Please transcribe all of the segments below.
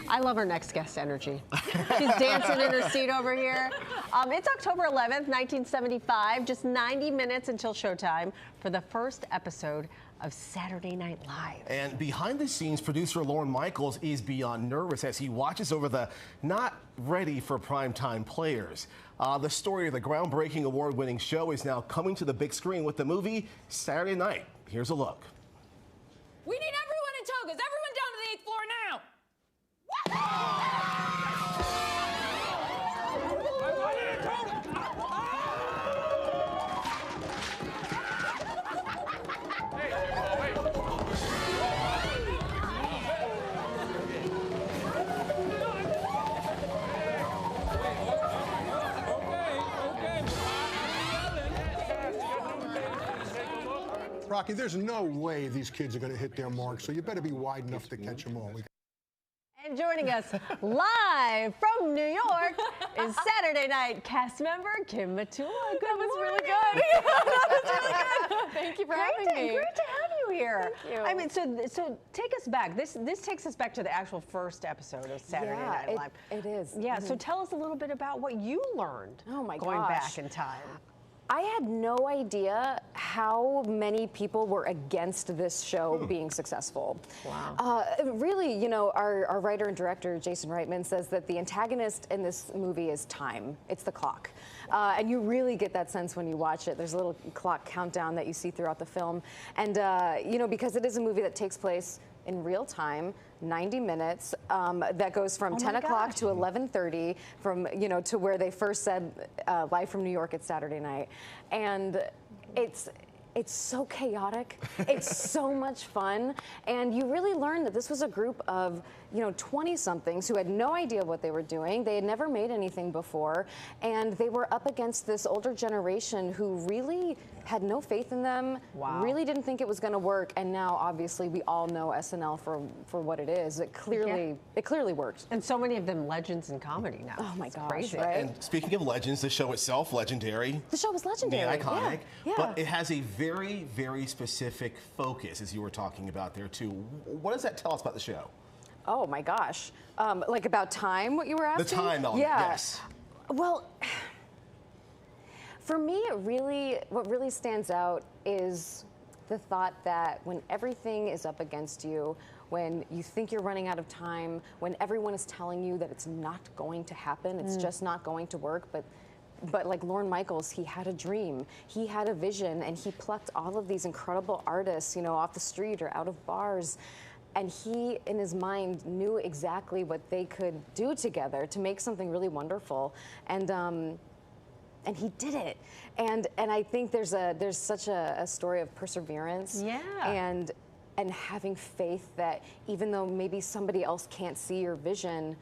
I love our next guest energy. She's dancing in her seat over here. It's October 11th, 1975, just 90 minutes until showtime for the first episode of Saturday Night Live. And behind the scenes, producer Lorne Michaels is beyond nervous as he watches over the not ready for primetime players. The story of the groundbreaking award-winning show is now coming to the big screen with the movie Saturday Night. Here's a look. We need everyone in togas. Everyone down to the 8th floor now. Rocky, there's no way these kids are going to hit their mark, so you better be wide enough to catch them all. And joining us live from New York is Saturday Night cast member Kim Matula. That was really good. That was really good. Thank you for having me. Great to have you here. Thank you. I mean, so take us back. This takes us back to the actual first episode of Saturday Night Live. It is. Yeah. So tell us a little bit about what you learned. Oh my going gosh. back in time. I had no idea how many people were against this show being successful. Wow. Really, you know, our writer and director, Jason Reitman, says that the antagonist in this movie is time. It's the clock. And you really get that sense when you watch it. There's a little clock countdown that you see throughout the film. And, you know, because it is a movie that takes place in real time, 90 minutes, that goes from 10 o'clock to 11:30, from, you know, to where they first said live from New York at Saturday night. And it's so chaotic. It's so much fun. And you really learn that this was a group of, you know, 20-somethings who had no idea what they were doing. They had never made anything before. And they were up against this older generation who really had no faith in them, really didn't think it was going to work. And now, obviously, we all know SNL for what it is. It clearly worked. And so many of them legends in comedy now. Oh, my gosh, crazy. right? And speaking of legends, the show itself, legendary. The show was legendary. Iconic. Yeah. But it has a very, very specific focus, as you were talking about there, too. What does that tell us about the show? Oh, my gosh. Like about time, what you were asking? The time element, yes. Well, for me, what really stands out is the thought that when everything is up against you, when you think you're running out of time, when everyone is telling you that it's not going to happen, it's just not going to work, but like Lorne Michaels, he had a dream, he had a vision, and he plucked all of these incredible artists, you know, off the street or out of bars. And he, in his mind, knew exactly what they could do together to make something really wonderful. And he did it. And I think there's such a story of perseverance. Yeah. And having faith that even though maybe somebody else can't see your vision,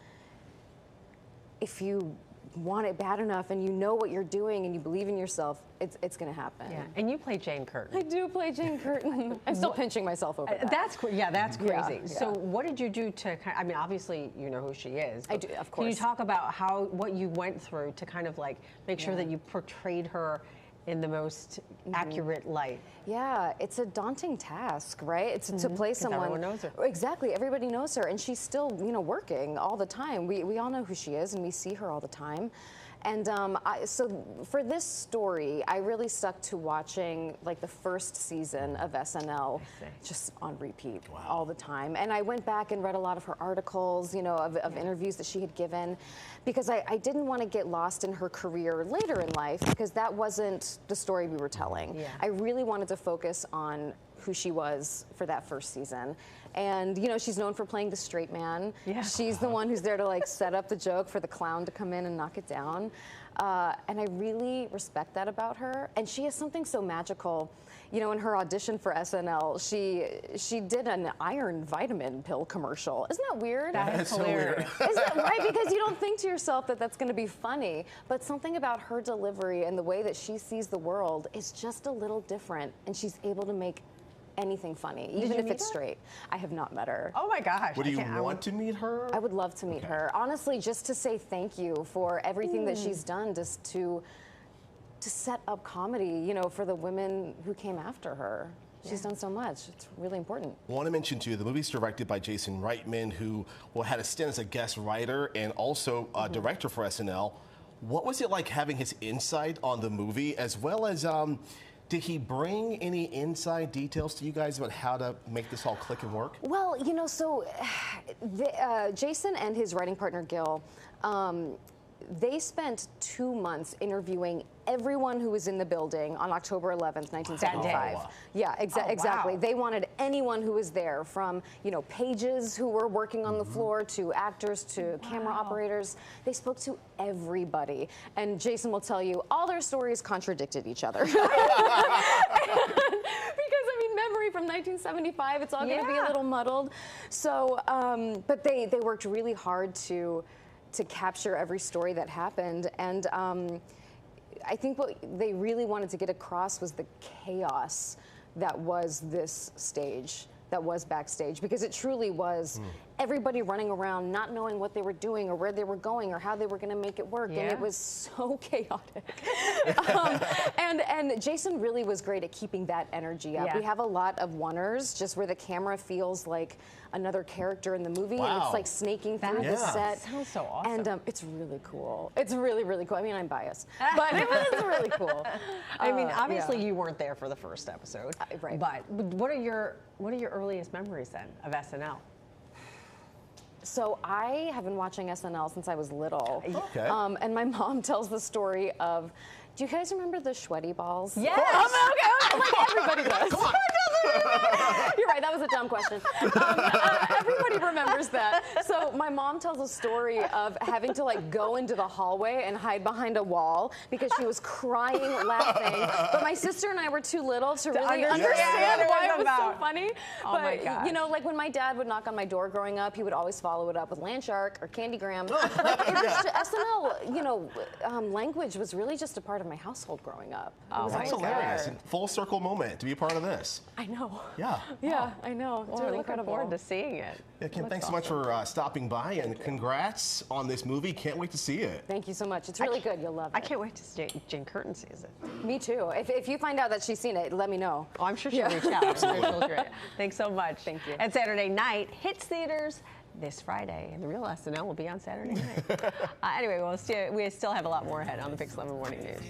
if you want it bad enough and you know what you're doing and you believe in yourself, it's going to happen. Yeah. And you play Jane Curtin. I do play Jane Curtin. I'm still pinching myself over that. That's crazy. Yeah. So what did you do to kind of, I mean, obviously you know who she is. I do, of course. Can you talk about what you went through to kind of like make sure that you portrayed her in the most accurate light? Yeah, it's a daunting task, right? It's to play someone. Everyone knows her. Exactly, everybody knows her, and she's still, you know, working all the time. We all know who she is, and we see her all the time. And so for this story, I really stuck to watching like the first season of SNL just on repeat all the time. And I went back and read a lot of her articles, you know, of interviews that she had given, because I didn't want to get lost in her career later in life, because that wasn't the story we were telling. Yeah. I really wanted to focus on who she was for that first season. And, you know, she's known for playing the straight man. Yeah. She's the one who's there to, like, set up the joke for the clown to come in and knock it down. And I really respect that about her. And she has something so magical. You know, in her audition for SNL, she did an iron vitamin pill commercial. Isn't that weird? That is hilarious. Isn't that right? Because you don't think to yourself that that's going to be funny. But something about her delivery and the way that she sees the world is just a little different. And she's able to make anything funny, even if it's straight. I have not met her. Oh my gosh. Would you want to meet her? I would love to meet her. Honestly, just to say thank you for everything that she's done just to set up comedy, you know, for the women who came after her. She's done so much. It's really important. I want to mention, too, the movie's directed by Jason Reitman, who had a stint as a guest writer and also director for SNL. What was it like having his insight on the movie, as well as did he bring any inside details to you guys about how to make this all click and work? Well, so Jason and his writing partner, Gil, they spent 2 months interviewing everyone who was in the building on October 11th, 1975. Wow. Yeah, exactly. Wow. They wanted anyone who was there, from pages who were working on the floor to actors to camera operators. They spoke to everybody, and Jason will tell you all their stories contradicted each other. Because memory from 1975, it's all going to be a little muddled. So, but they worked really hard to capture every story that happened, and I think what they really wanted to get across was the chaos that was this stage, that was backstage, because it truly was everybody running around not knowing what they were doing or where they were going or how they were going to make it work, and it was so chaotic. And Jason really was great at keeping that energy up. We have a lot of one-ers, just where the camera feels like another character in the movie, and it's like snaking through the set. Sounds so awesome. And it's really cool. It's really, really cool. I mean, I'm biased, but it's really cool. I mean, obviously you weren't there for the first episode, right? But what are your earliest memories then of SNL? So I have been watching SNL since I was little. Okay. And my mom tells the story of, do you guys remember the sweaty balls? Yes. Okay. Like everybody does. Come on. You're right, that was a dumb question. Everybody remembers that. So my mom tells a story of having to go into the hallway and hide behind a wall because she was crying, laughing. But my sister and I were too little to really understand why it was so funny. Oh my gosh. Like when my dad would knock on my door growing up, he would always follow it up with Land Shark or Candygram. SNL, language was really just a part of my household growing up. Oh, That's hilarious. Full circle moment to be a part of this. I know. Yeah. Yeah, I know. It's really looking forward to seeing it. Yeah, Kim, thanks so much for stopping by, and congrats on this movie. Can't wait to see it. Thank you so much. It's really good. You'll love it. I can't wait to see Jen Curtin sees it. Me too. If you find out that she's seen it, let me know. Oh, I'm sure she'll reach out. Absolutely. Thanks so much. Thank you. And Saturday night hits theaters this Friday, and the real SNL will be on Saturday night. Anyway, we still have a lot more ahead on the PIX11 Morning News.